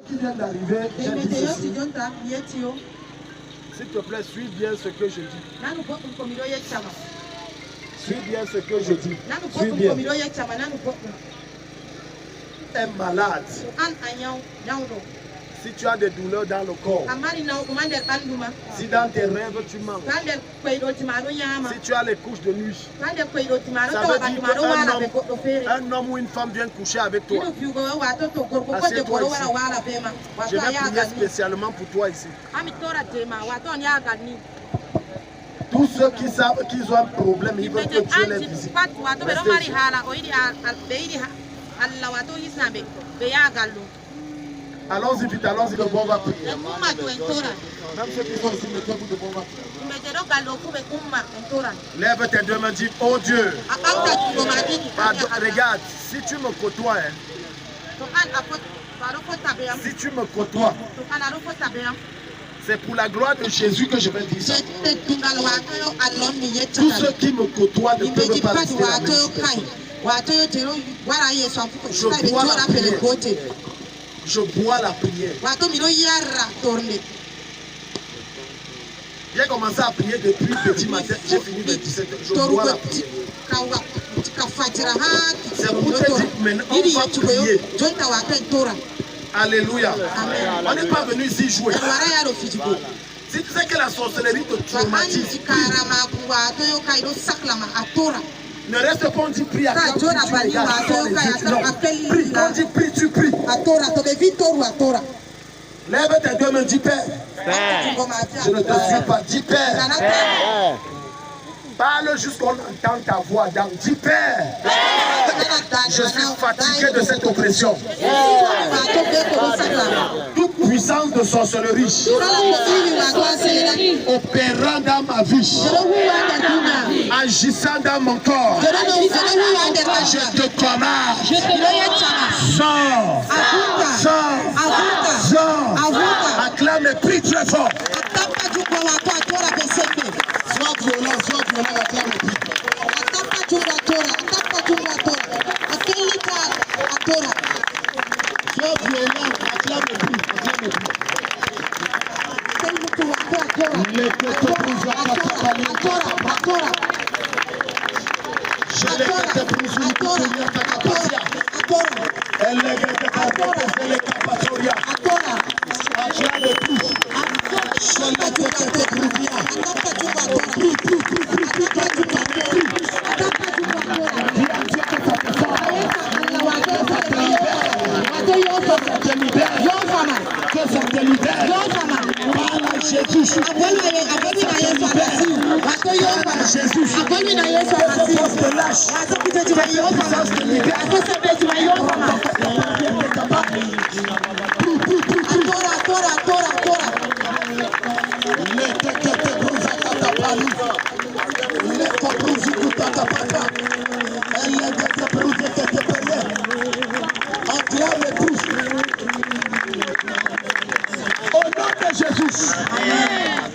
qui vient d'arriver, j'ai dit ceci. S'il te plaît, suis bien ce que je dis. Suis bien ce que je dis. Suis bien. Un malade. Si tu as des douleurs dans le corps, si dans tes rêves tu manques, si tu as les couches de nuit, ça veut dire qu'un homme ou une femme vient coucher avec toi. Assieds-toi ici. Je vais prier spécialement pour toi ici. Tous ceux qui savent qu'ils ont un problème, ils veulent que Dieu les visite. Allons-y vite, allons-y, le bon va prier. Même ceux qui sont ici, mettez-vous de bon va prier. Lève tes deux mains, dis, oh Dieu. Regarde, si tu me côtoies, si tu me côtoies, c'est pour la gloire de Jésus que je vais dire ça. Tous ceux qui me côtoient ne peuvent pas rester la même situation. Je bois la prière. J'ai commencé à prier depuis petit matin. J'ai fini vers 17h. Je bois la prière. C'est pour te dire maintenant, on va prier. Alléluia. On n'est pas venu ici jouer. Si tu sais que la sorcellerie te traumatise, ne reste pas, on dit prie à quand tu regardes. Prie, quand on dit prie, tu pries. Lève tes deux mains, dis Père. Je ne te suis pas, dis Père. Parle jusqu'on entend ta voix. Dis Père. Je suis fatigué de cette oppression. Toute puissance de sorcellerie opérant dans ma vie, agissant dans mon corps, je te commande. Sors. Sors. Sors. Acclame et prie très fort. Sois violent, acclame et prie. Sois violent, acclame et prie.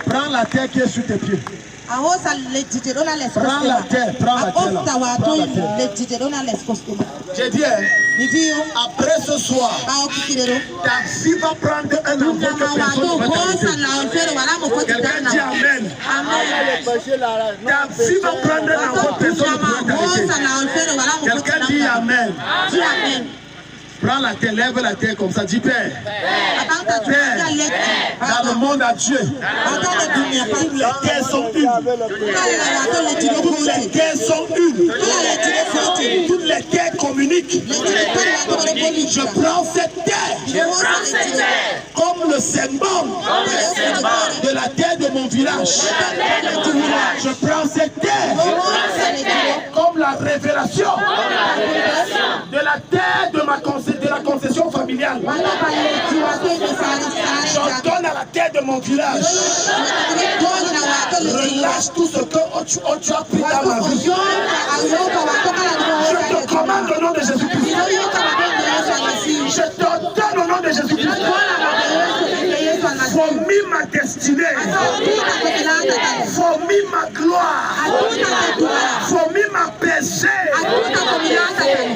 Prends la terre qui est sur tes pieds. Prends la terre, prends la terre là. J'ai dit, après ce soir, ta vie va prendre un envol que personne ne va t'arrêter. Quelqu'un dit Amen. Ta vie va prendre un envol que personne ne va t'arrêter. Quelqu'un dit Amen. Prends la terre, lève la terre comme ça, dis Père. Père, dans le monde entier, toutes les terres sont une. Toutes les terres sont une. Toutes les terres communiquent. Je prends cette terre comme le symbole de la terre de mon village. Je prends cette terre comme la révélation de la terre de ma concession familiale. J'ordonne à la terre de mon village. Relâche tout ce que tu as pris dans ma vie. Je te commande au nom de Jésus-Christ. Je t'ordonne au nom de Jésus-Christ. Formis ma destinée. Formis ma gloire. Formis ma péché.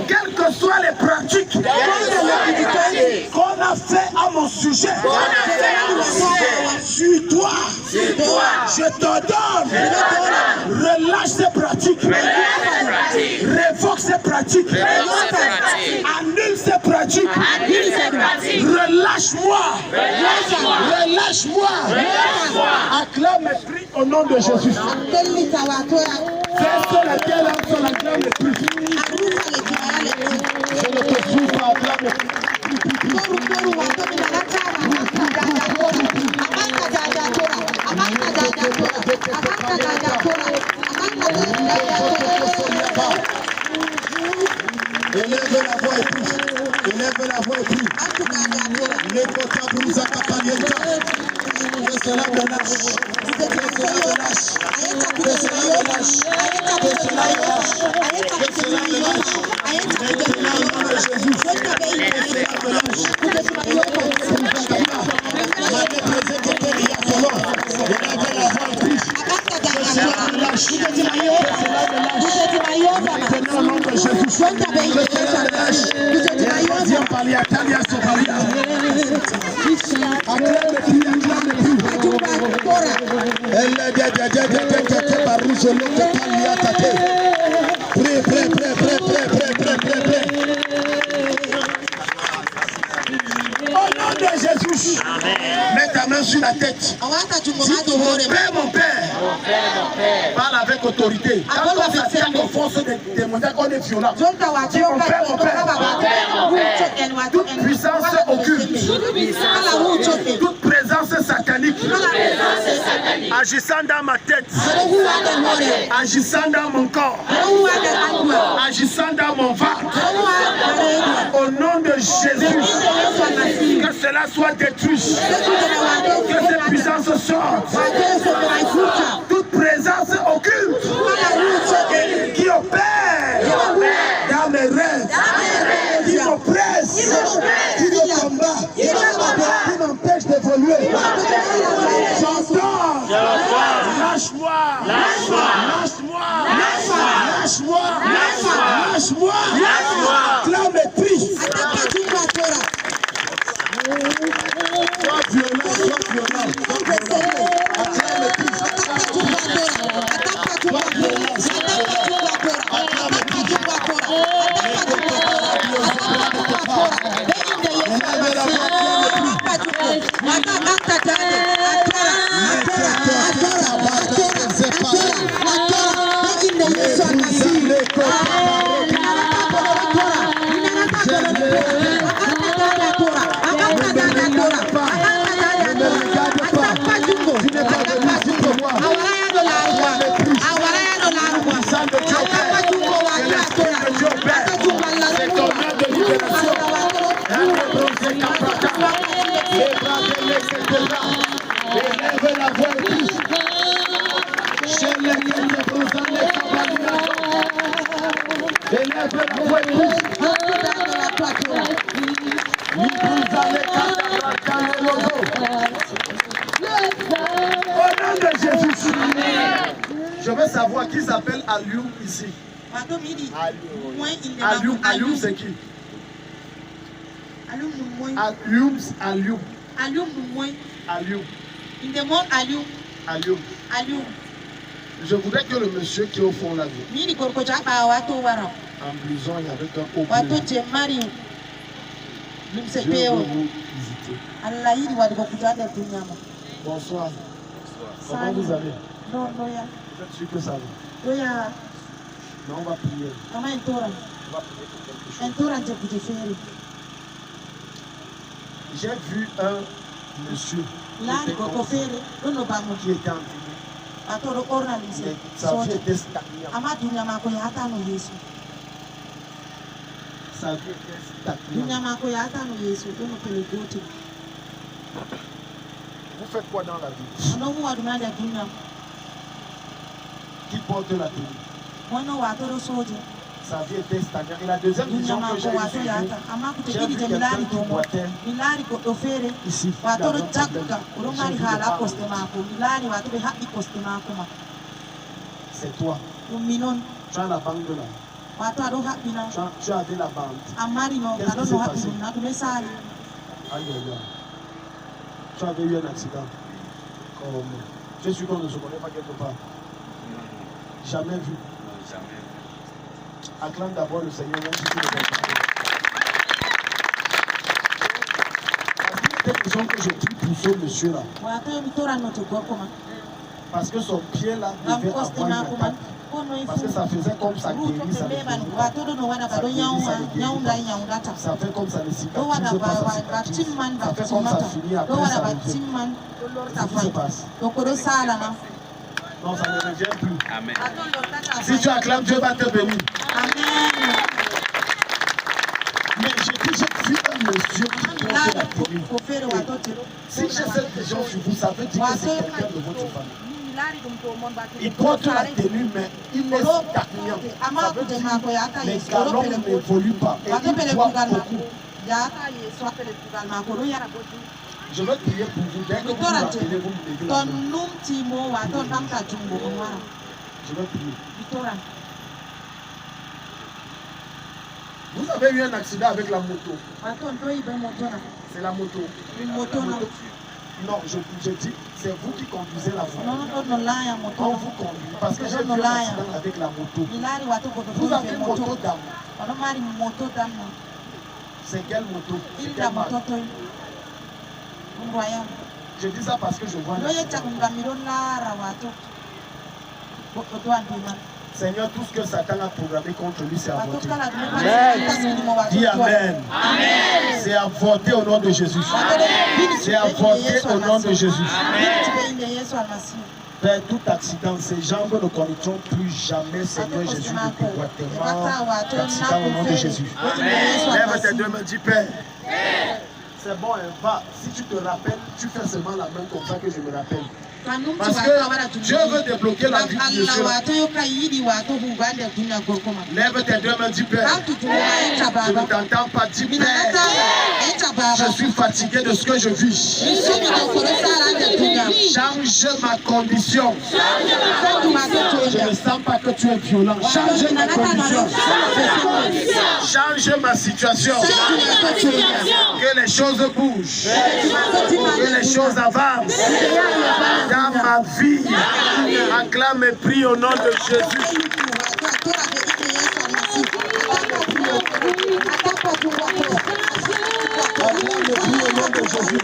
Quelles que soient les pratiques qu'on a fait à mon sujet. Sur toi. Je t'ordonne. Relâche ces pratiques. Révoque ces pratiques. Annule ces pratiques. Relâche-moi. Relâche-moi. Acclame et prie au nom de Jésus. Fais sur laquelle on acclame et prie. Je ne te suis pas, acclame et prie. Élève la voix et prie. Élève la voix et prie. Les potas pour nous accompagner. Que cela me lâche. Que cela me lâche. Que cela me lâche. Que cela me lâche. Que cela me lâche. Maintenant, au nom de Jésus. Que cela me lâche. Ma dépression qui était liée à ton nom. Élève la voix et prie. Que cela me lâche. Que cela me lâche. Maintenant, au nom de Jésus. Viens parler à Talia Sopalia. Acclame le prix, acclame le prix. Elle est prêt. Au nom de Jésus, mets ta main sur la tête. Si mon père, parle avec autorité. Quand on s'attend aux forces des mondiales, on est violent. Si mon père, toute puissance occulte, toute présence satanique, agissant dans ma tête, agissant dans mon corps, agissant dans mon ventre, au nom de Jésus, que cela soit détruit, que ces puissances sortent, toute présence occulte qui opère dans mes rêves, qui m'oppresse, qui me combat, qui m'empêche d'évoluer. J'entends, lâche-moi, clame et prie. Sois violent. Acclame et prie. Je veux savoir qui s'appelle Alioum ici. Alioum c'est qui? Alioum. Je voudrais que le monsieur qui est au fond là-bas, en blouson et avec un haut bleu, je veux vous visiter. Bonsoir. Comment vous allez? Vous êtes sûr que ça va? Non, on va prier. On va prier pour quelque chose. J'ai vu un monsieur qui était envié. Sa vie était stagnante. Sa vie était stagnante. Vous faites quoi dans la vie? Qui porte la tenue? Sa vie était stagnante. Et la deuxième vision que j'ai vue, j'ai vu quelqu'un qui boitait ici. C'est toi. Tu as la bande là. Tu avais la bande. Qu'est-ce qui s'est passé? Alléluia. Tu avais eu un accident. Comme je suis qu'on ne se connaît pas quelque part. Jamais vu. Jamais. Acclame d'abord le Seigneur, même si tu ne le connais pas. La question que je prie pour ce monsieur-là. Parce que son pied là devait avoir une attaque. Parce que ça faisait comme ça guérit, ça ne guérit pas. Ça fait comme ça ne cicatrise pas, ça cicatrise. Ça fait comme ça finit, après ça revient. C'est ce qui se passe. Non, ça ne revient plus. Amen. Si tu acclames, Dieu va te bénir. Amen. Mais j'ai vu un monsieur qui porte la tenue. Si j'ai cette vision sur vous, ça veut dire que c'est quelqu'un de votre famille. Il porte la tenue, mais il est stagnant. Ça veut dire que les galons n'évoluent pas. Et il doit beaucoup. Je veux prier pour vous. Dès que vous vous appelez, vous me levez la main. Je veux prier. Vous avez eu un accident avec la moto. C'est la moto. Non, je dis, c'est vous qui conduisez la voiture. On vous conduit. Parce que j'ai vu un accident avec la moto. Vous avez une moto d'âme. C'est quelle moto? C'est quelle marque? Je dis ça parce que je vois un accident. Seigneur, tout ce que Satan a programmé contre lui, c'est avorté. Dis Amen. Amen. C'est avorté au nom de Jésus. C'est avorté au nom de Jésus. Père, tout accident, ces jambes ne connaîtront plus jamais, Seigneur Jésus, de déboîtement, d'accident au nom de Jésus. Lève tes deux mains, dis Père. C'est bon, va. Si tu te rappelles, tu fais seulement la main comme ça que je me rappelle. Parce que Dieu veut débloquer la vie de Dieu. Lève tes deux mains, dis Père. Je ne t'entends pas, dis Père. Je suis fatigué de ce que je vis. Change ma condition. Je ne sens pas que tu es violent. Change ma condition. Change ma situation. Que les choses bougent. Que les choses avancent. Dans ma vie, acclame et prie au nom de Jésus. Acclame et prie au nom de Jésus.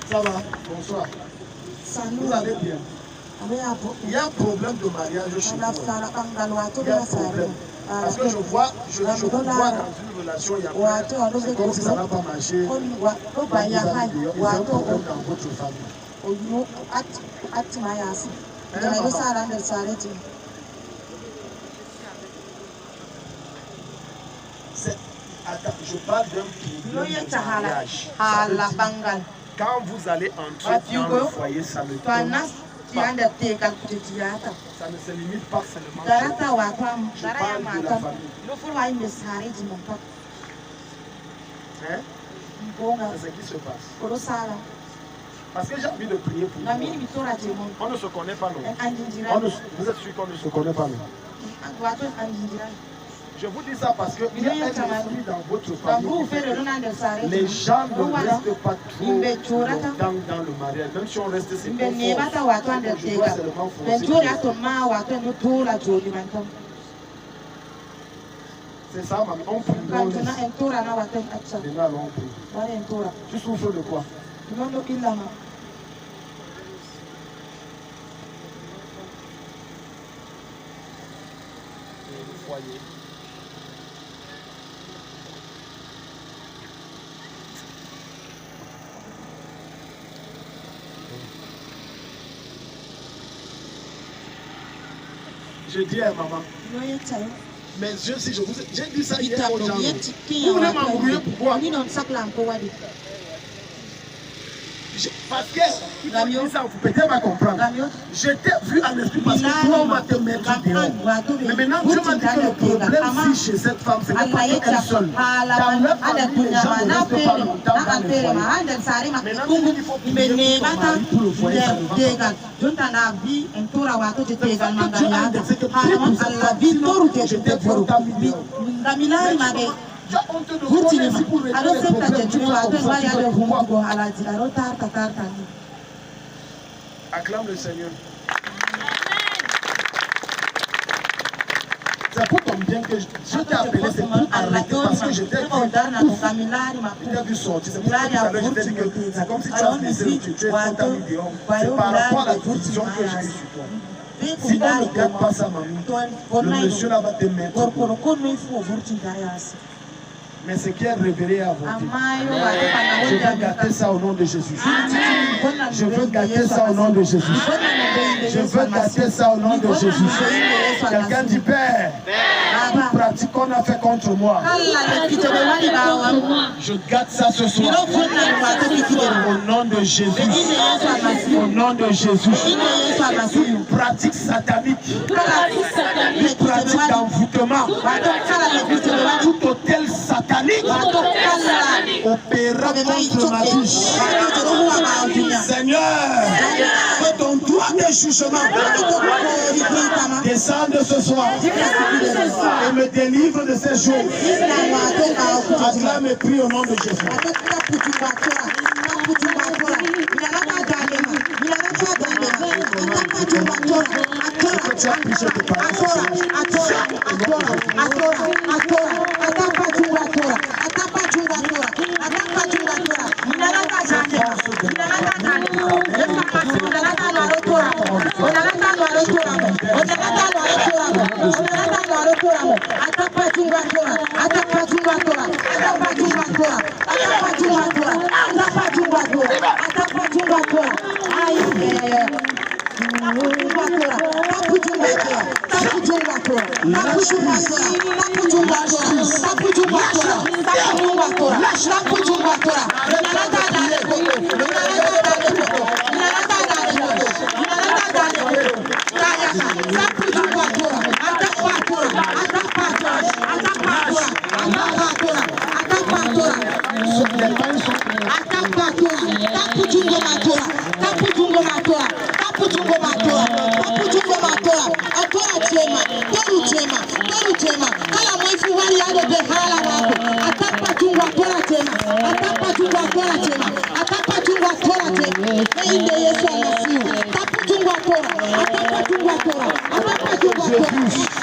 Ça va, bonsoir. Vous allez bien? Il y a un problème de mariage chez vous. Il y a un problème. Parce que je vois dans une relation, il y a c'est comme si ça n'a pas marché. Il y a un problème dans votre famille. Attends, je parle d'un problème de mariage. Quand vous allez entrer dans le foyer, ça ne tombe pas. Ça ne se limite pas seulement chez vous. Je parle de la famille. Hein? C'est ce qui se passe. Parce que j'ai envie de prier pour vous. On ne se connaît pas, non? Vous êtes sûr qu'on ne se connaît pas, non? Je vous dis ça parce qu'il y a un esprit dans votre famille. Les gens ne restent pas trop longtemps dans le mariage. Même si on reste, c'est pas fort. Je dois seulement forcer. C'est ça, maman. On prie. Maintenant, on prie. Tu souffres de quoi? Le foyer. Je dis à maman. Mais je, si je vous j'ai dit ça hier aux gens. Vous voulez m'embrouiller pourquoi? Parce que ça, vous pouvez pas comprendre. J'étais vu à l'esprit parce que toi on va te mettre dehors. Mais maintenant Dieu m'a dit que le problème si chez cette femme, c'est pas qu'elle seule. Dans leur famille, les gens ne restent pas longtemps dans le foyer. Maintenant il faut prier pour ton mari pour le foyer, ça ne va pas. Acclame le Seigneur. C'est pour ton bien que je t'ai appelé, c'est pour arrêter parce que j'étais vu sortir. C'est pour ça que tout à l'heure je t'ai dit que c'est comme si tu as laissé le tu es contaminé dehors. C'est par rapport à la vision que j'ai sur toi. Si on ne garde pas sa mamie, le monsieur là va te mettre. Mais ce qui est révélé à vous, je veux gâter ça au nom de Jésus. Je veux gâter ça au nom de Jésus. Je veux gâter ça au nom de Jésus. Quelqu'un dit Père, toute pratique qu'on a fait contre moi, je gâte ça ce soir. Au nom de Jésus. Au nom de Jésus. Toute pratique satanique, toute pratique d'envoûtement, tout hôtel satanique opérant contre ma vie. Seigneur, que ton droit de jugement descende ce soir et me délivre de ces choses. Acclame et prie au nom de Jésus.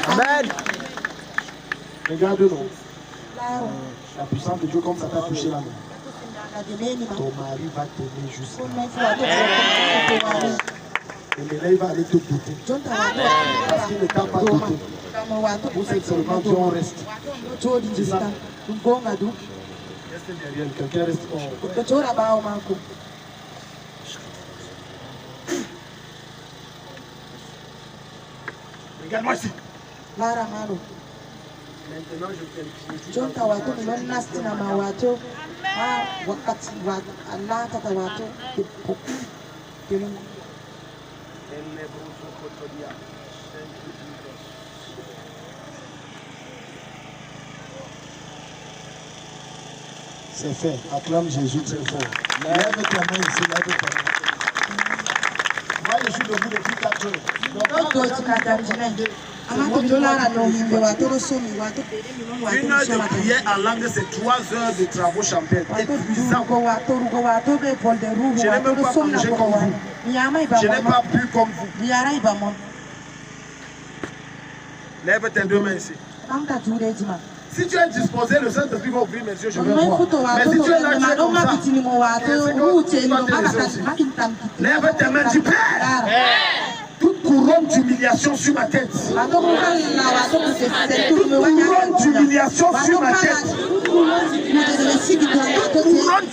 Amen. Regarde-nous. La puissance de Dieu comme ça t'a touché la main. Ton mari va t'aimer jusqu'à. Et maintenant il va aller te douter. Parce qu'il ne t'a pas douté. Vous êtes seulement Dieu, on reste. C'est ça. Reste derrière, quelqu'un reste en haut. Regarde-moi ici. Maintenant je qualifie. C'est fait. Acclame Jésus très fort. Lève ta main ici, lève ta main. Moi je suis debout depuis 4 heures. Une heure de prière en langue, c'est 3 heures de travaux champêtres. Épuisant. Je n'ai même pas mangé comme vous. Je n'ai pas bu comme vous. Lève tes 2 mains ici. Si tu es disposé, le Saint-Esprit va ouvrir mes yeux, je vais voir. Mais si tu es là, tu es comme ça. Lève tes mains, dis Père. Toute couronne d'humiliation sur ma tête. Toute couronne d'humiliation sur ma tête. Toute couronne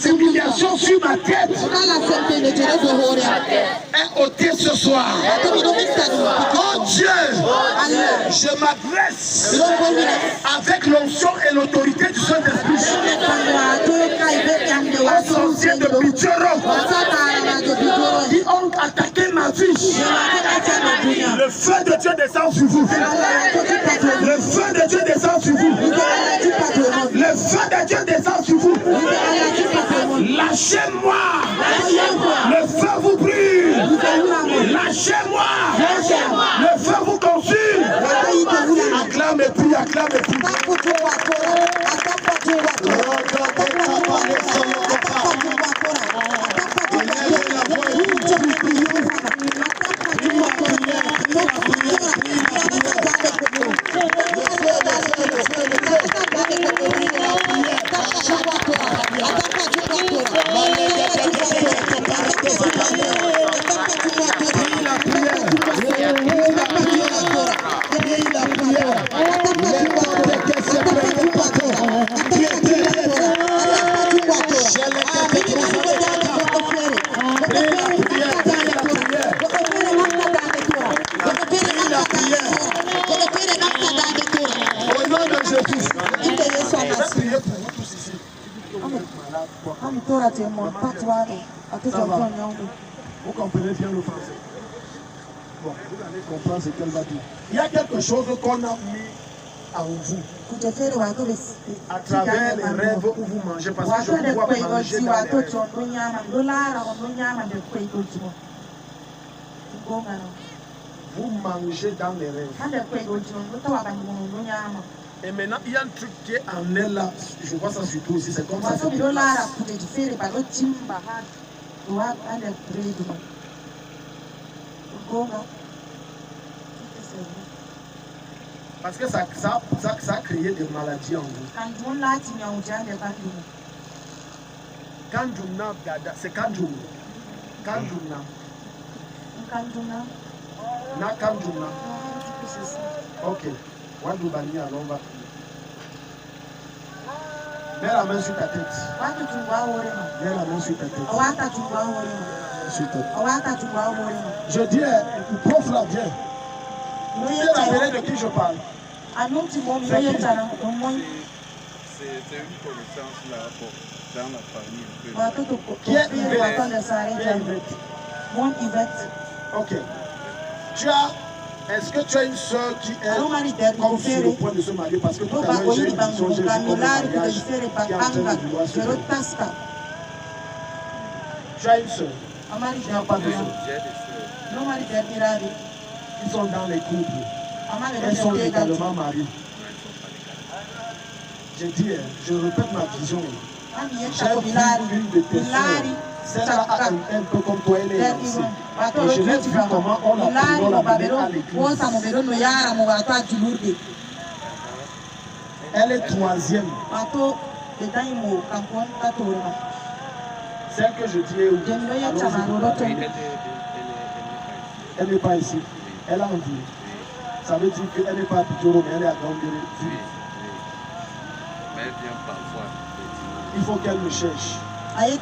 d'humiliation sur ma tête est ôtée ce soir. Oh Dieu, je m'adresse avec l'onction et l'autorité du Saint-Esprit aux sorciers de Pitoro qui ont attaqué ma vie. Le feu de Dieu descend sur vous. Le feu de Dieu descend sur vous. Le feu de Dieu descend sur vous. Lâchez-moi. Le feu vous brûle. Lâchez-moi. Le feu vous consume. Acclame et prie, acclame et prie. Vous comprenez bien le français. Bon, vous allez comprendre ce qu'elle va dire. Il y a quelque chose qu'on a mis en vous. À travers les rêves où vous mangez, parce que je vous vois manger dans les rêves. Vous mangez dans les rêves. Et maintenant, il y a un truc qui est en elle là. Je vois ça surtout aussi. C'est comme ça. Parce que ça a créé des maladies en vous. Kanjuna, c'est Kanjuna. Kanjuna. Na Kanjuna. Ok. Wadubani alors va. Mets la main sur ta tête. Mets la main sur ta tête. Sur ta tête. Je dis, prof là, viens. C'est la vérité de qui je parle. C'est une connaissance là dans la famille. Qui est Yvette? Ok. Est-ce que tu as une soeur qui est comme sur le point de se marier? Parce que tout à l'heure, j'ai une vision, j'ai vu comme un mariage qui est en train de vouloir se faire. Tu as une soeur? Tu n'as pas de soeur? Ils sont dans les couples. Elles sont légalement mariées. J'ai dit, je répète ma vision. J'ai vu une de tes soeurs. Celle-là a un peu comme toi, elle est lancée. Et je l'ai vu comment on l'a mené à l'église. Elle est troisième. Celle que je dis est où? Elle n'est pas ici. Elle a envie. Ça veut dire qu'elle n'est pas à Pitoro, mais elle est à Gambéré. Mais elle vient parfois. Il faut qu'elle me cherche. Il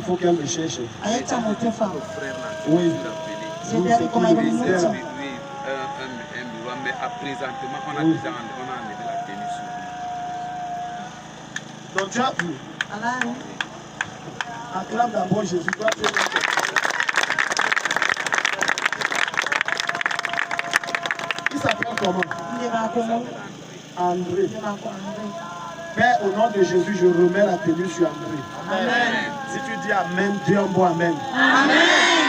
faut qu'elle me cherche. Oui. Oui, à présentement, on a amené la tenue sur lui. Donc tu as vu. Acclame d'abord Jésus. Toi, tu es il s'appelle comment? André. Père, au nom de Jésus, je remets la tenue sur André. Amen. Si tu dis Amen, dis un bon Amen. Amen.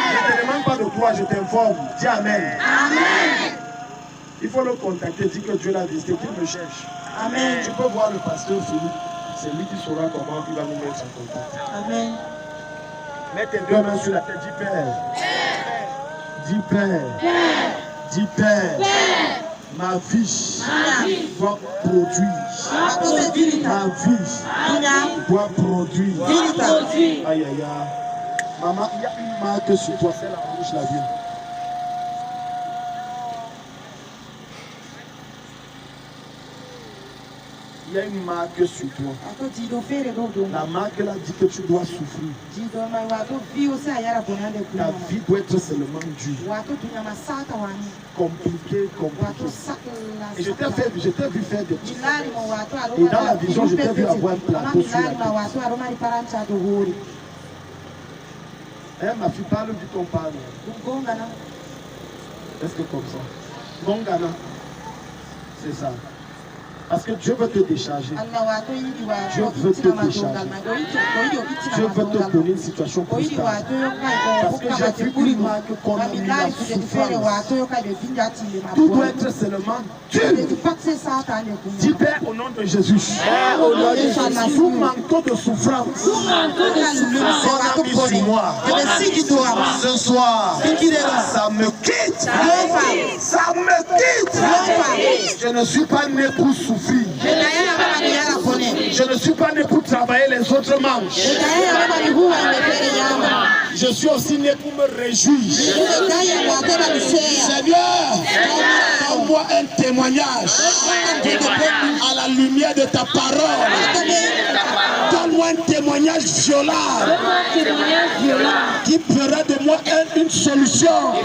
Je ne te demande pas de croire, je t'informe. Dis Amen. Amen. Il faut le contacter, dis que Dieu l'a visité, qu'il me cherche. Amen. Tu peux voir le pasteur Philippe. C'est lui qui saura comment il va nous mettre en contact. Amen. Mets tes deux mains sur la tête, dis Père. Dis Père. Dis Père. Ma vie doit produire. Ma vie doit produire. Aïe aïe aïe. Maman, il y a une marque sur toi, fais la rouge là bien. Il y y a une marque sur toi. La marque là dit que tu dois souffrir. Ta vie doit être seulement dure. Compliqué. Et je t'ai vu faire des petits. Et dans la vision, je t'ai vu avoir un plateau sur la tête. Ma fille parle du ton parle. Est-ce que comme ça? Gongana. C'est ça. Parce que Dieu veut te décharger. Dieu veut te décharger. Dieu veut te donner une situation constante. Parce que j'ai vu une marque qu'on a mis la souffrance. Tout doit être seulement Dieu. Dis Père au nom de Jésus. Nous manquons de souffrance. On a mis sur moi. Ce soir, ça me quitte. Ça me quitte. Je ne suis pas né pour souffrir. Je ne suis pas né pour travailler les autres manches. Je suis aussi né pour me réjouir. Seigneur, donne-moi un témoignage à la lumière de ta parole. Donne-moi un témoignage violent qui fera de moi une solution.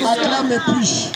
Acclame et prie.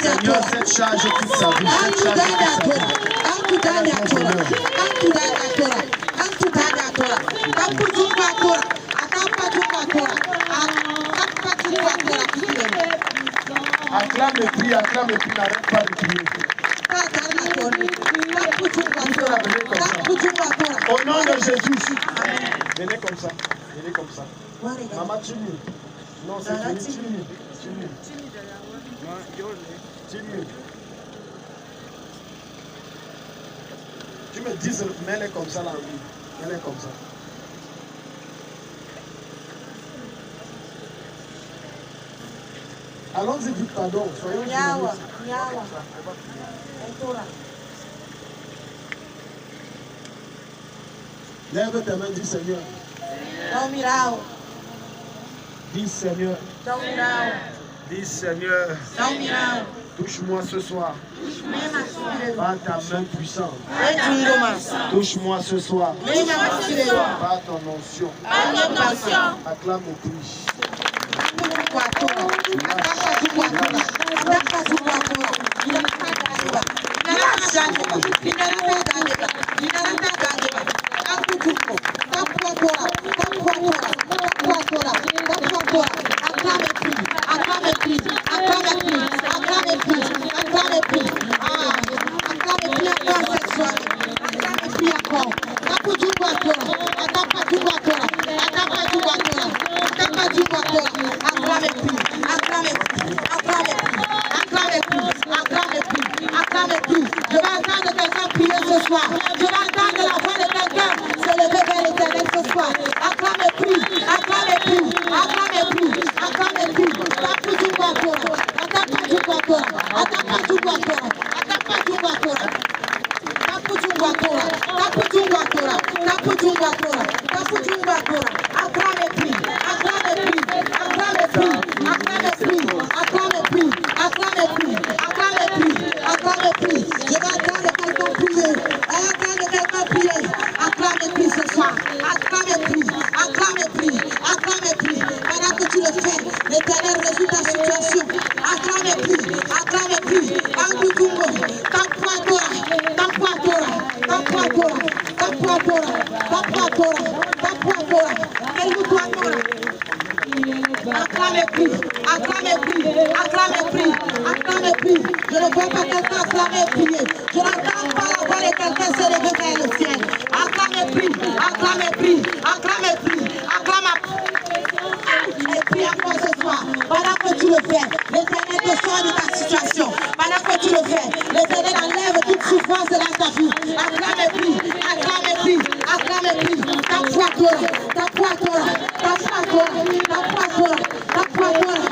Seigneur, cette charge toute sa vie, acclame et prie, n'arrête pas de prier. Au nom de Jésus, venez comme ça, Maman Timi. Non, c'est Timi. Tu me dis, mets-les comme ça là, oui. Mets-les comme ça. Allons-y vite, pardon. Soyons lève tes mains, dis Seigneur. Dis Seigneur. Dis Seigneur. Touche-moi ce soir. Par ta main puissante. Touche-moi ce soir. Par ton onction. Acclame et prie. prie. Je ne vois pas quelqu'un acclamer et prier. Je n'entends pas la voix de quelqu'un se lever vers le ciel. Acclame et prie, acclame et prie, acclame et prie, acclame et prie encore ce soir. Pendant que tu le fais, l'Éternel te sort de ta situation. Pendant que tu le fais, l'Éternel enlève toute souffrance dans ta vie. Acclame et prie, acclame et prie, acclame et prie. Ta foi Torah, ta foi Torah, ta foi Torah, ta foi Torah, ta foi Torah.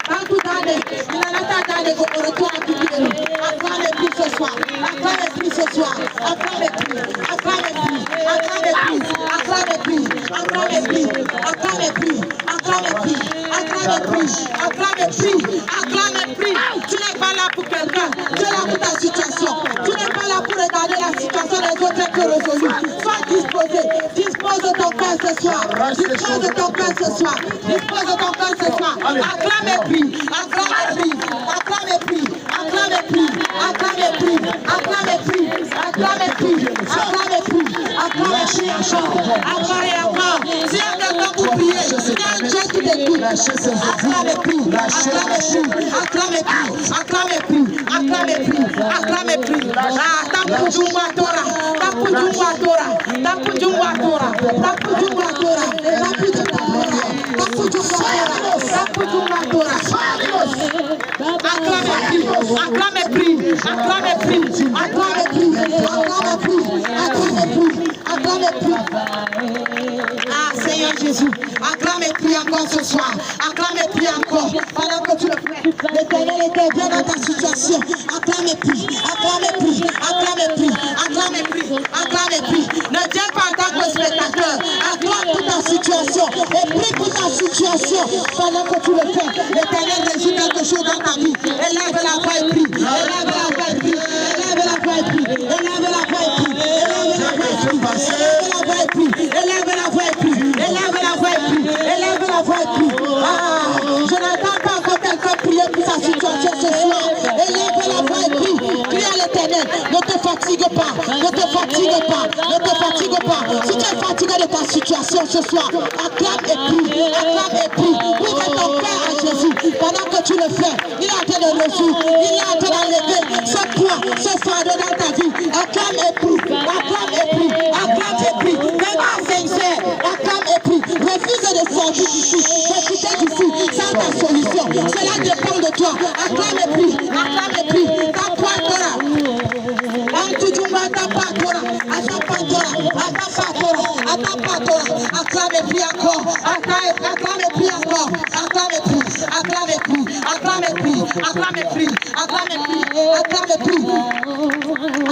Tanto dane, il en a tant d'années qu'on retourne à tout le monde. Acclame et prie ce soir, acclame et prie ce soir, acclame et prie, acclame et prie, acclame et prie, acclame et prie, acclame et prie, acclame et prie, acclame et prie, acclame et prie, acclame et prie, acclame et prie. Tu n'es pas là pour quelqu'un, tu es là pour ta situation. Tu n'es pas là pour regarder la situation des autres être résolue. Sois disposé, dispose de ton cœur ce soir, dispose de ton cœur ce soir, dispose de ton cœur ce soir. Acclame et prie, acclame et prie, acclame et prie, acclame et prie, acclame et prie, acclame et prie, acclame et prie, acclame et prie, acclame et prie encore et encore. Si il y a quelqu'un pour prier, il y a un Dieu qui t'écoute. Acclame et prie, acclame et prie, acclame et prie, acclame et prie, acclame et prie, acclame et prie. Ah, tapu jumba Torah, tapu jumba Torah, tapu jumba Torah, tapu jumba Torah, tapu jumba Torah, tapu jumba Torah, tapu jumba Torah. Acclame et prie, acclame et prie, acclame et prie, acclame et prie, acclame et prie, acclame et prie, acclame et prie. Ah Seigneur Jésus, acclame et prie encore ce soir, acclame et prie encore pendant que tu le fais. L'Éternel intervient dans ta situation. Acclame et prie, acclame et prie, acclame et prie, acclame et prie, acclame et prie. Ne tiens pas en tant que spectateur, acclame pour ta situation et prie pour ta situation pendant que tu le fais. L'Éternel résout quelque chose dans ta vie. Élève la voix et prie, élève la voix et prie, élève la voix et prie, élève la voix et prie, élève la voix et prie, élève la voix et prie, élève la voix et prie, élève la voix et prie. Ah, je n'entends pas encore quelqu'un prier pour sa situation ce soir. Élève la voix et prie, crie à l'Éternel. Ne te fatigue pas, ne te fatigue pas, ne te fatigue pas. Si tu es fatigué de ta situation ce soir, acclame et prie, acclame et prie. Ouvre ton cœur à Jésus pendant que tu le fais. Il est en train de résoudre, il est en train d'enlever ce poids, ce fardeau dans ta vie. Acclame et prie, acclame et prie, acclame et prie. Vraiment sincère, acclame et prie. Refuse de sortir d'ici, de quitter d'ici sans ta solution. Cela dépend de toi. Acclame et prie, acclame et prie. Ta foi Torah. Acclame et prie encore, acclame et prie encore, acclame et prie, acclame et prie, acclame et prie, acclame et prie, acclame et prie, acclame et prie,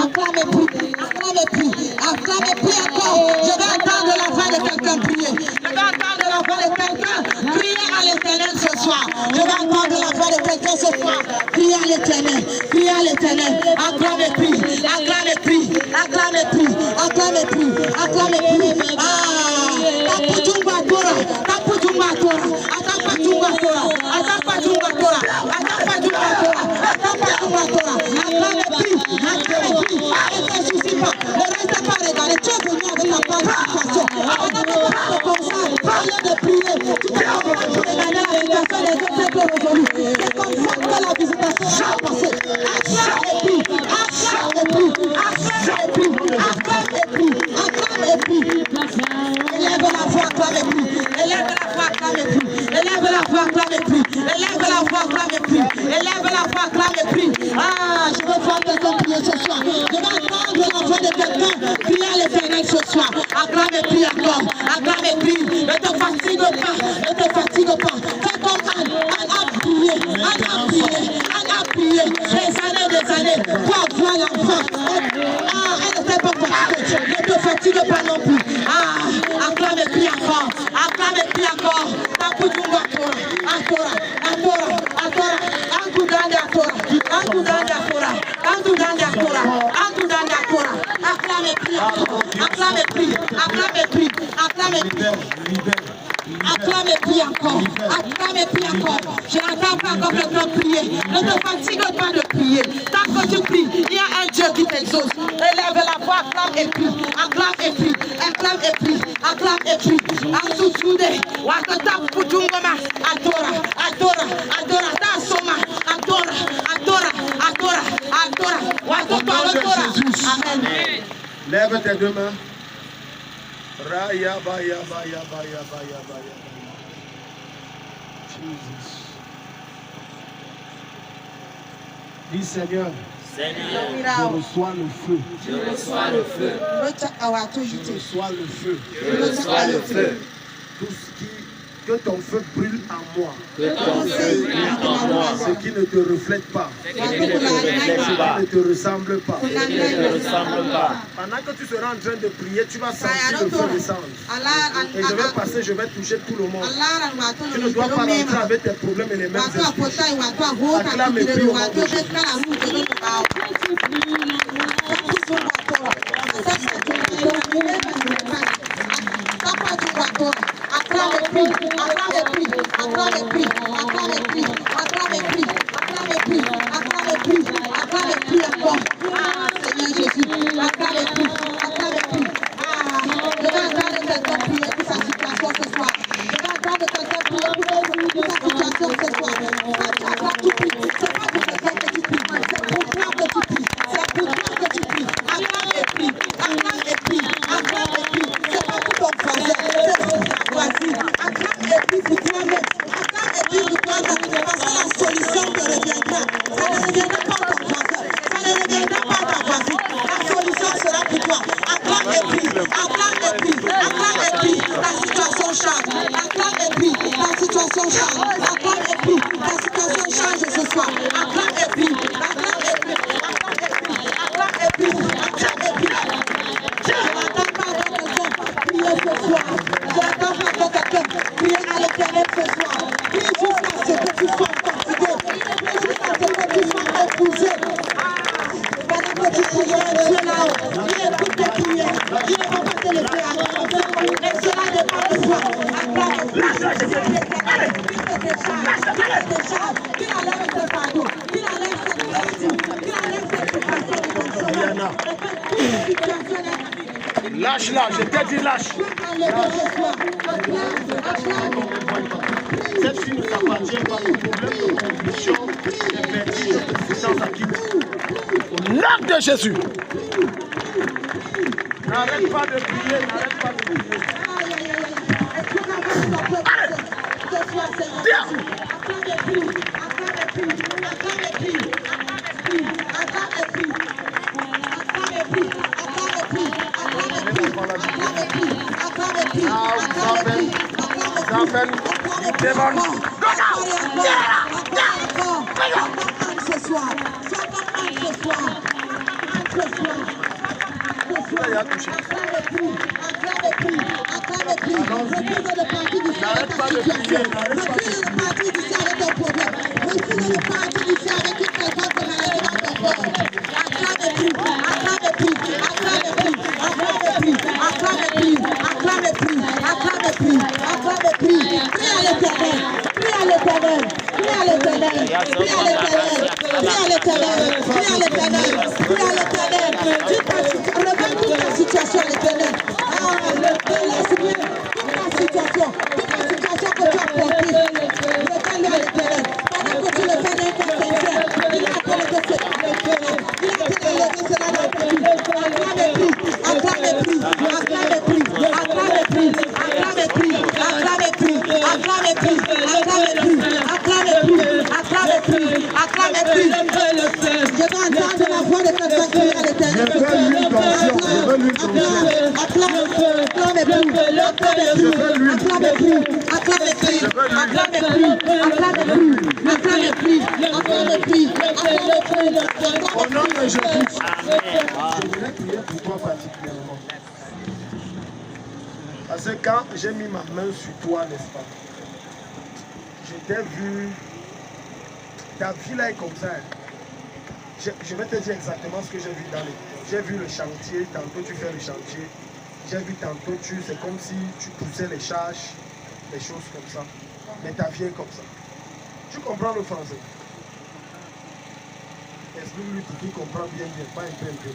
acclame et prie, acclame et prie, acclame et prie encore. Je vais entendre la voix de quelqu'un prier. Je vais entendre la voix de quelqu'un prier à l'Éternel ce soir. Je vais entendre la voix de quelqu'un ce soir. Prier à l'Éternel, prier à l'Éternel. Acclame et prie, acclame et prie, acclame et prie, acclame et prie, acclame et prie. Ah, tapujumba Torah, tapujumba Torah, atapajumba Torah, atapajumba Torah, atapajumba Torah, atapajumba Torah. Acclame et prie, acclame et prie. Ne te soucie pas, ne reste pas regarder. Tu es venu avec ta propre situation. Pendant que tu parles comme ça, au lieu de prier, tu te regardes pour regarder la situation des autres êtres résolus. C'est comme ça que la visitation va passer. Acclame et prie, acclame et prie, acclame et prie, acclame et prie, acclame et prie. Élève la voix, acclame et prie. Élève la voix, acclame et prie. Élève la voix, acclame et prie. Élève la voix, acclame et prie. Élève la voix, acclame et prie. Ah, je veux voir quelqu'un prier ce soir. Je vais entendre la voix de quelqu'un prier à l'Éternel ce soir. Acclame et prie encore. Acclame et prie. Ne te fatigue pas. Ne te fatigue pas. Fais comme Anne a prié. Anne a prié. Anne a prié. Des années. Pour voir l'enfant. Ah, elle ne s'est pas fatiguée. Ne te fatigue pas non plus. Ah, acclame et prie encore. Acclame et prie encore. Tapujumba Torah. Atora. Atora. Atora. Angudande Atora. Angudande Atora. Angudande Atora. Angudande Atora. Acclame et prie encore. Acclame et prie. Acclame et prie. Acclame et prie. Acclame et prie encore. Acclame et prie encore. Je n'entends pas encore quelqu'un prier. Ne te fatigue pas de prier. Tant que tu pries, il y a un Dieu qui t'exauce. Élève la voix, acclame et prie. Acclame et prie. Acclame et prie. Acclame et prie. Asusude. Wakata Pujungoma. Adora. Adora. Adora. Ta soma. Adora. Lève tes deux mains. Raya baya baya baya baya baya. Jesus. Dis Seigneur. Seigneur, je reçois le feu. Je reçois le feu. Je reçois le feu. Je reçois le feu. Tout ce qui, que ton feu brûle en moi. Que ton feu brûle en moi. Ce qui ne te reflète pas. Ce qui ne te reflète Ce pas. qui ne te ressemble pas. Ce qui ne te ressemble pas. Pendant que tu seras en train de prier, tu vas sentir le feu descendre. Et je vais passer, je vais toucher tout le monde. Tu ne dois pas rentrer avec tes problèmes et les mêmes esprits. Acclame et prie au nom de Jésus. Lâche-la, je t'ai dit lâche. Cette fille ne t'appartient pas, ton problème de condition, de vertige, de puissance à quitte. Au nom de Jésus. N'arrête pas de prier, n'arrête pas de prier. Allez, viens. Au nom de Jésus, je voulais prier pour toi particulièrement. Parce que quand j'ai mis ma main sur toi, n'est-ce pas, je t'ai vu, ta vie là est comme ça. Je vais te dire exactement ce que j'ai vu dans les... J'ai vu le chantier, tantôt tu fais le chantier. J'ai vu tantôt c'est comme si tu poussais les charges, des choses comme ça. Mais ta vie est comme ça. Tu comprends le français? Explique-lui pour qu'il comprenne bien, pas un peu.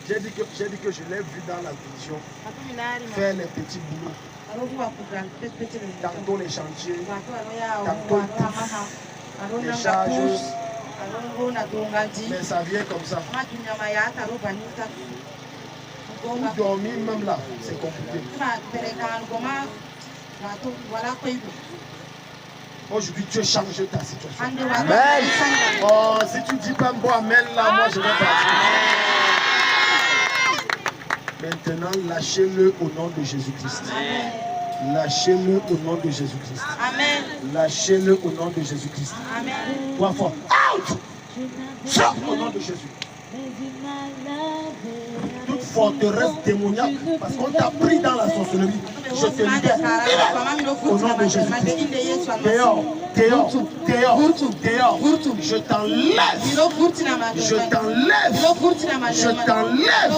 J'ai dit que je l'ai vu dans la vision faire les petits boulots. Tantôt les chantiers, tantôt les charges, Mais ça vient comme ça. Pour dormir même là, c'est compliqué. Aujourd'hui, Dieu change ta situation. Amen. Oh, si tu dis pas bon amen là, moi je vais partir. Maintenant, lâchez-le au nom de Jésus-Christ. Lâchez-le au nom de Jésus-Christ. Amen. Lâchez-le au nom de Jésus-Christ. Amen. Trois fois. Out! Sors au nom de Jésus. Toute forteresse démoniaque, parce qu'on t'a pris dans la sorcellerie, je te libère. Au nom de Jésus-Christ. Dehors, dehors, dehors, dehors. Je t'enlève. Je t'enlève. Je t'enlève.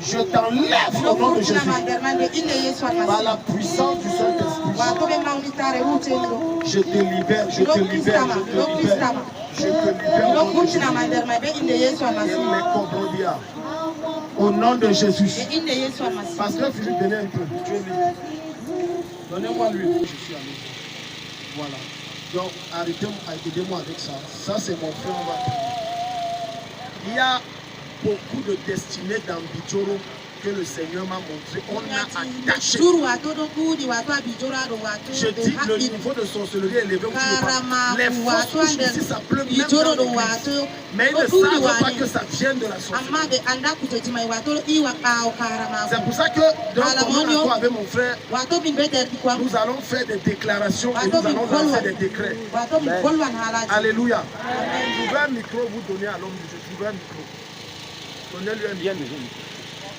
Je t'enlève au nom de Jésus. Par la puissance du Saint-Esprit. Je te libère, je te libère, je te libère. Je te libère au nom de Jésus. Parce que Philippe, donnez un peu. Donnez-moi lui. Je suis allé. Voilà. Donc, aidez-moi avec ça. Ça, c'est mon frère. Il y a beaucoup de destinées dans Bijoro que le Seigneur m'a montré. On a attaché. Je dis le niveau de sorcellerie est élevé. Les forces touchent ici, ça pleut même dans l'église. Mais ils ne savent pas que ça vient de la sorcellerie. C'est pour ça que dans mon accord avec mon frère, nous allons faire des déclarations et nous allons lancer des décrets. Alléluia. Je veux un micro, vous donner à l'homme de Dieu. Je veux un micro. Donnez-lui un bien.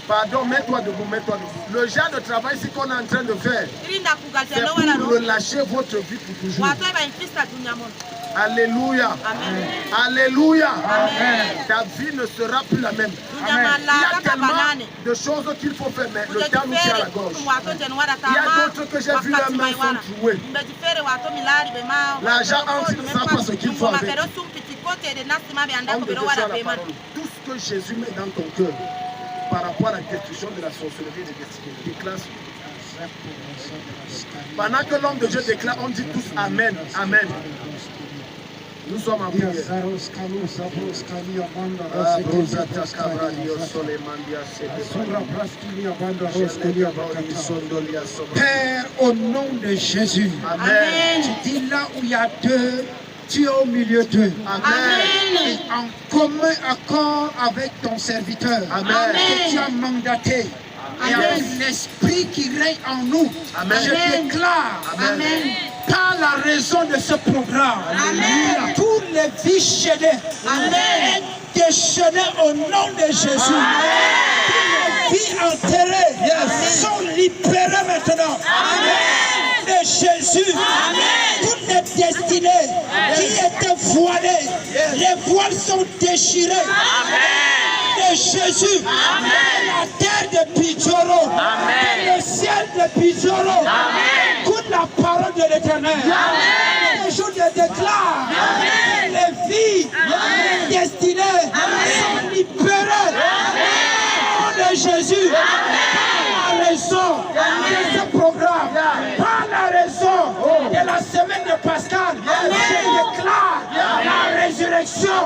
Pardon, mets-toi debout, mets-toi debout. Le genre de travail ce qu'on est en train de faire, c'est pour relâcher votre vie pour toujours. Alléluia. Amen. Alléluia. Amen. Ta vie ne sera plus la même. Amen. Il y a tellement de choses qu'il faut faire, mais le temps nous tient à la gorge. Il y a d'autres que j'ai vu leurs mains sont trouées. L'argent entre, ils ne savent pas ce qu'il faut avec. Tout ce que Jésus met dans ton cœur par rapport à la destruction de la sorcellerie de destinées, déclare. Pendant que l'homme de Dieu déclare, on dit tous Amen, Amen. Nous sommes en prière. Père, au nom de Jésus, Amen. Tu dis là où il y a deux, tu es au milieu d'eux. Amen. Et en commun accord avec ton serviteur, Amen. Que tu as mandaté. Et avec l'esprit qui règne en nous, Amen. Je déclare, Amen. par la raison de ce programme, Amen. tous les vies chaînées, Amen. déchaînées au nom de Jésus. Toutes les vies enterrées sont libérées maintenant. Amen. De Jésus. Amen. Toutes les destinées qui étaient voilées, les voiles sont déchirées. Amen. De Jésus. Amen. La terre de Bijoro. Amen. Le ciel de Bijoro. Amen. Écoute la parole de l'Éternel. Amen. Les jours je déclare. Amen. Les vies destinées sont libérées. Au nom de Jésus. Amen. Par la raison de ce programme, par la raison de la semaine de Pascal, je déclare la résurrection.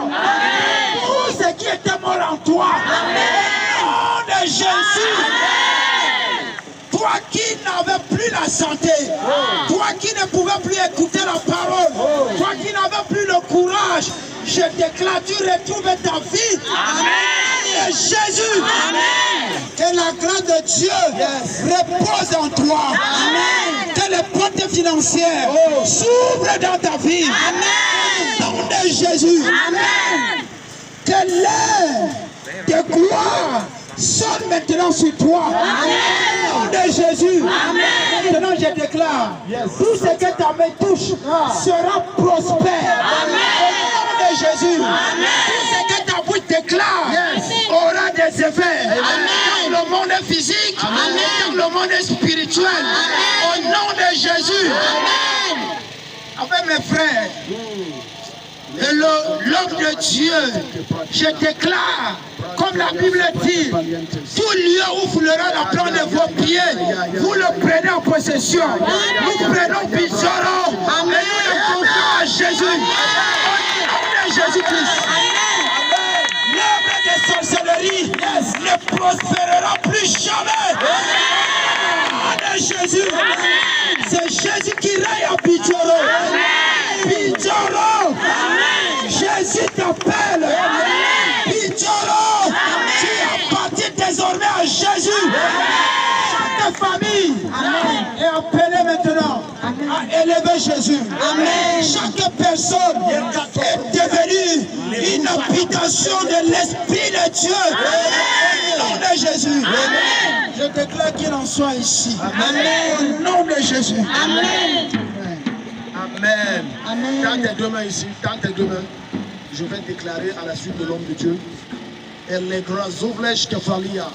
Tout ce qui était mort en toi, au nom de Jésus. Toi qui n'avais plus la santé, toi qui ne pouvais plus écouter la parole, toi qui n'avais plus le courage, je déclare, tu retrouves ta vie. Amen. Jésus. Amen. Que la grâce de Dieu repose en toi. Amen. Que les portes financières s'ouvrent dans ta vie. Amen. Au nom de Jésus. Amen. Que l'air de gloire sonne maintenant sur toi. Amen. Au nom de Jésus. Amen. Maintenant je déclare, tout ce que ta main touche sera prospère. Amen. Au nom de Jésus. Amen. Tout ce que ta bouche déclare aura des effets. Amen. Dans le monde physique, dans le monde spirituel. Amen. Au nom de Jésus. Amen. Avec mes frères, et l'homme de Dieu, je déclare, comme la Bible dit, tout lieu où foulera la plante de vos pieds, vous le prenez en possession. Nous prenons Bijoro et nous le confions à Jésus. Jésus-Christ. L'œuvre de sorcellerie ne prospérera plus jamais. De Jésus. C'est Jésus qui règne à Bijoro. Bijoro. Jésus t'appelle. Bijoro. Tu appartiens désormais à Jésus. Chaque famille est appelée maintenant à élever Jésus. Chaque personne est devenue une habitation de l'Esprit de Dieu. Au nom de Jésus. Je déclare qu'il en soit ici. Au nom de Jésus. Amen. Dans tes deux mains ici, dans tes deux mains, je vais déclarer à la suite de l'homme de Dieu. Elle est grâce ouvlèche que falia.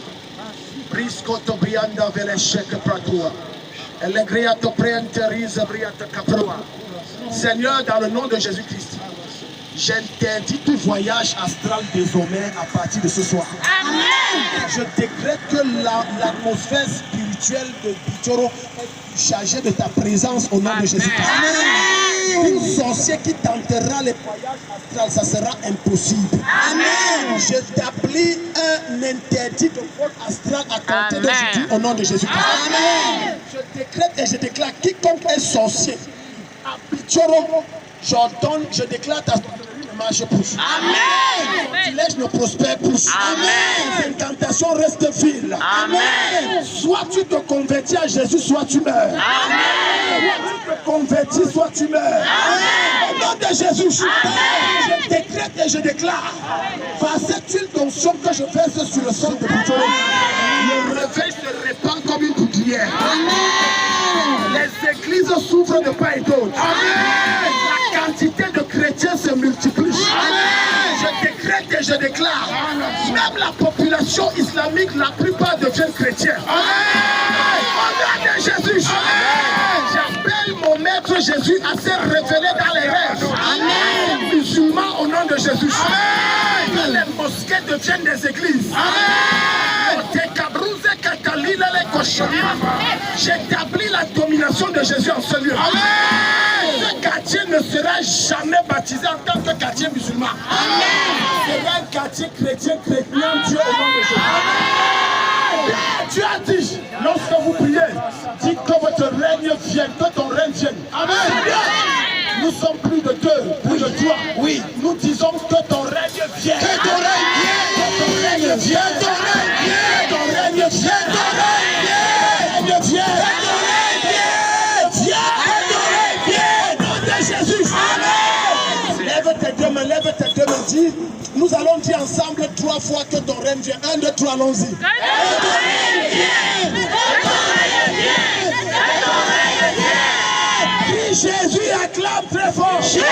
Briscoto brianda veleshek pratua. Elle est griato preanterize briata caproa. Seigneur, dans le nom de Jésus-Christ, j'interdis tout voyage astral désormais à partir de ce soir. Amen. Je décrète que l'atmosphère spirituelle de Bijoro est chargée de ta présence au nom de Jésus-Christ. Une sorcière qui tentera les voyages astrales, ça sera impossible. Amen. J'établis un interdit de vol astral à compter d'aujourd'hui au nom de Jésus-Christ. Amen. Je décrète et je déclare quiconque est sorcier à Bijoro, je déclare ta sorcellerie ne marche plus. Amen. Ton village ne prospère plus. Amen. L'incantation reste vile. Amen. Soit tu te convertis à Jésus, soit tu meurs. Amen. Soit tu te convertis, soit tu meurs. Amen. Au nom de Jésus, je décrète et je déclare par cette huile d'onction que je verse sur le sol de Bijoro, le réveil se répand comme une bouclière. Les églises souffrent de part et d'autre. La quantité de chrétiens se multiplie. Je décrète et je déclare, même la population islamique, la plupart deviennent chrétiens. Au nom de Jésus, j'appelle mon maître Jésus à se révéler dans les rêves. Les musulmans au nom de Jésus. Que les mosquées deviennent des églises. J'établis la domination de Jésus en ce lieu. Ce quartier ne sera jamais baptisé en tant que quartier musulman. C'est un quartier chrétien, Dieu au nom de Jésus. Dieu a dit, lorsque vous priez, dites que votre règne vienne, que ton règne vienne. Amen. Nous sommes plus de deux, plus de trois. Oui. Nous disons que ton règne vienne. Que ton règne vienne. Que ton règne vienne. Que ton règne vienne. Que ton règne vienne. Que ton règne vienne. Viens. Au nom de Jésus. Amen. Lève tes deux mains, dis. Nous allons dire ensemble 3 fois que ton règne vient. 1, 2, 3, allons-y. Que ton règne vienne. Que ton règne vienne. Que ton règne vienne. Puis Jésus acclame très fort. Jésus.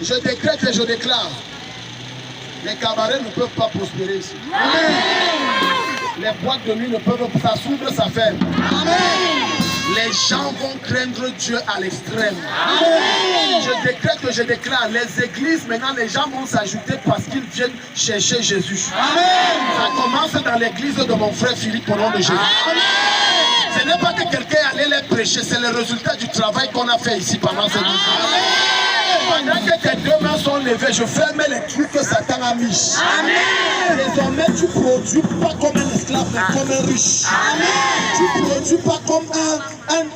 Je décrète et je déclare, les cabarets ne peuvent pas prospérer ici. Amen. Les boîtes de nuit ne peuvent pas, ça s'ouvre, ça ferme. Amen. Les gens vont craindre Dieu à l'extrême. Je décrète et je déclare, les églises, maintenant les gens vont s'ajouter parce qu'ils viennent chercher Jésus. Amen. Ça commence dans l'église de mon frère Philippe au nom de Jésus. Amen. Ce n'est pas que quelqu'un allait les prêcher, c'est le résultat du travail qu'on a fait ici pendant cette nuit. Pendant que tes deux mains sont levées, je ferme les trucs que Satan a mis. Amen. Désormais, tu ne produis pas comme un esclave, mais comme un riche. Amen. Tu ne produis pas comme un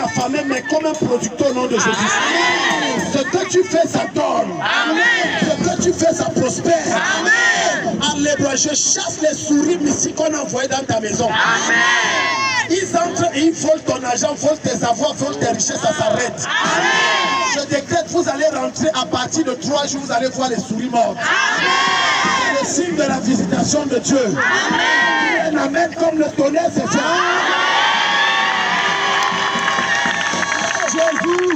affamé, mais comme un producteur au nom de Jésus. Amen. Ce que tu fais, ça donne. Amen. Ce que tu fais, ça prospère. Amen. Alléluia, je chasse les souris ici qu'on a envoyées dans ta maison. Amen. Ils entrent et ils volent ton argent, volent tes avoirs, volent tes richesses, ça s'arrête. Je décrète, vous allez rentrer à partir de 3 jours, vous allez voir les souris mortes. C'est le signe de la visitation de Dieu. Amen. Un amen comme le tonnerre, c'est ça. Jésus.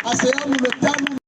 À cela, nous le terminons.